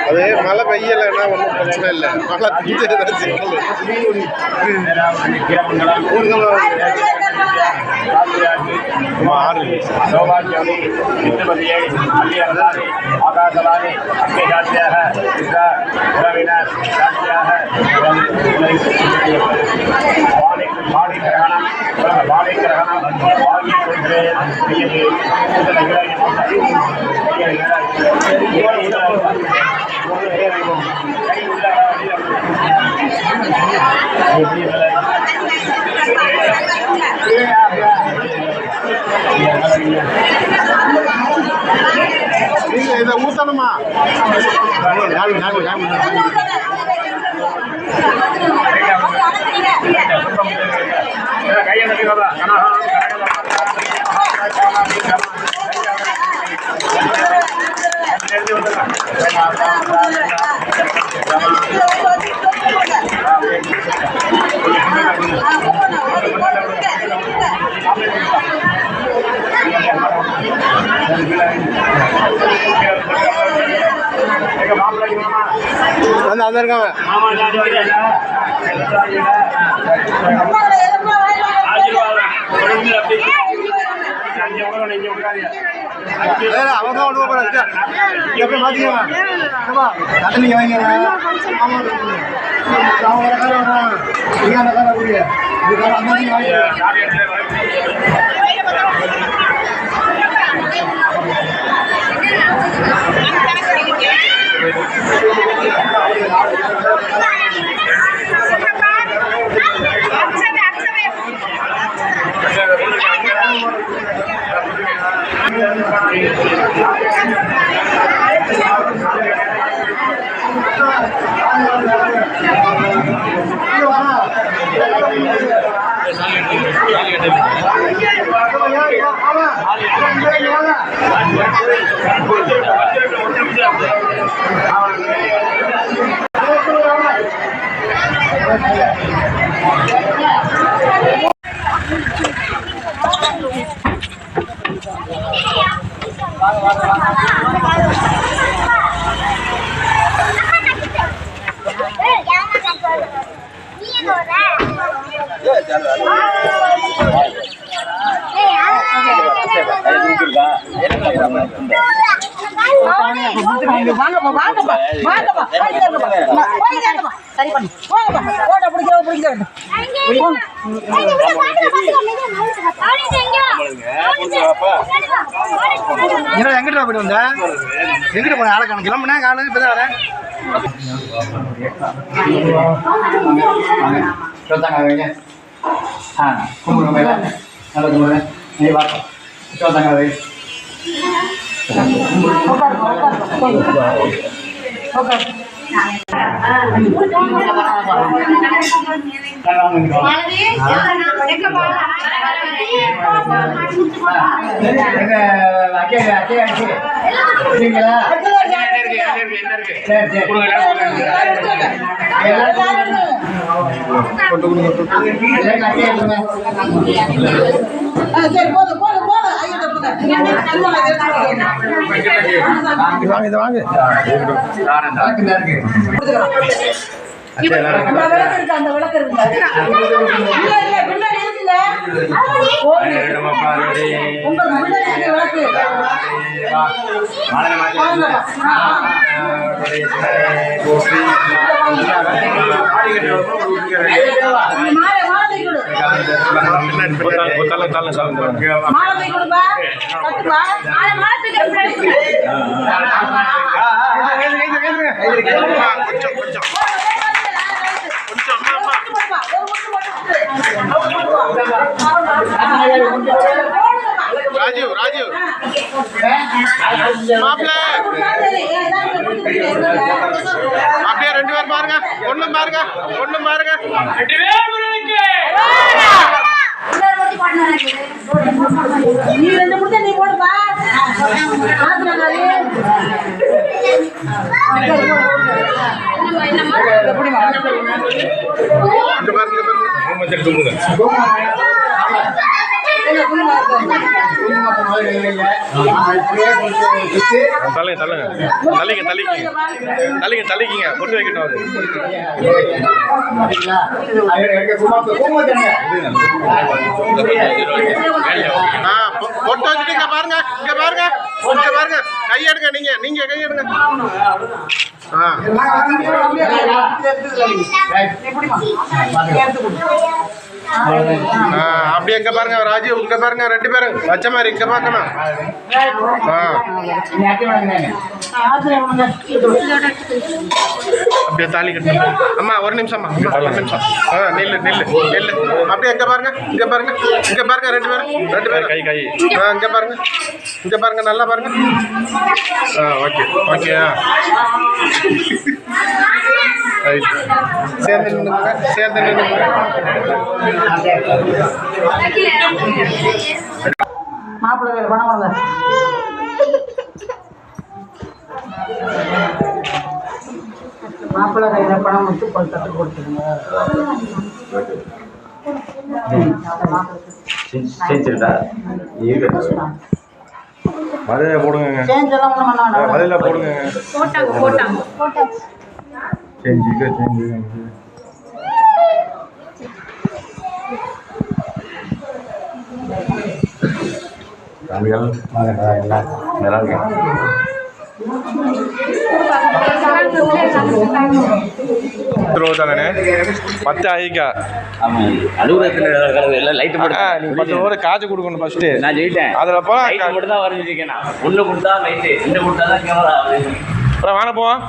அதே மழை பெய்யலைன்னா ஒன்றும் பிரச்சனை இல்லை. மழை ஆகாசவாணி அக்னிஜாத்தியாக உறவினர் வாணி கிரகணம் வாணி கிரகணம் வாங்கி கொள்கிறேன். இதை ஊத்தணுமா? இருக்காங்க அவங்க ஒன்று எப்படி மாத்திக்கமா நீங்க வாங்க எங்கிட்ட போயிட்டு வந்த எங்கிட்ட போன ஆளை கணக்கு கிளம்புனா காலு இப்பதான் வரேன் கும்பிடுங்க நல்ல கும்பிடுங்க நீ பார்ப்போம் சொல்லுங்க வை கொஞ்சம் ராஜீவ் ராஜீவ் மாப்பிள்ள அப்படியே 2 பேர் பாருங்க ஒண்ணும் பாருங்க நீ 2 முட்டை நீ போடுப்பா இங்க பாருங்க தள்ளிக்கிங்க கொண்டு வைக்கட்டும் பொட்டு வச்சுட்டு இங்க பாருங்க கையெடுங்க நீங்க கையெடுங்க அப்படியே இங்க பாருங்க ராஜு இங்க பாருங்க 2 பேரும் வச்ச மாதிரி இங்க பார்க்கணும் அப்படியே தாலி கட்டணும் அம்மா ஒரு நிமிஷம் நெல்லு அப்படியே இங்க பாருங்க 2 பேரும் கை இங்க பாருங்க நல்லா பாருங்க ஓகே சேர்ந்து நின்னுங்க மாப்பிள்ளை கையில் பணம் கொடுங்க மாப்பிள்ளை கையில் பணம் கொடுத்து போய் தட்டு கொடுத்துருங்க மதுரையில போடுங்க சேஞ்ச் எல்லாம் ஒன்றும் பண்ண வேண்டாம் மதுரையில போடுங்க போட்டாங்க நல்லா இருக்கு தானே 10 ஆயிக்கா அலுவலகத்தில் லைட்டு நீ 10 ரூபா காசு கொடுக்கணும் ஃபர்ஸ்ட் நான் சொல்லிட்டேன் அதில் போலாம் மட்டும் தான் வரைஞ்சிருக்கேன் நான் 1 கொடுத்தா லைட்டு 2 கொடுத்தா தான் கேமரா அப்புறம் வாங்க போவோம்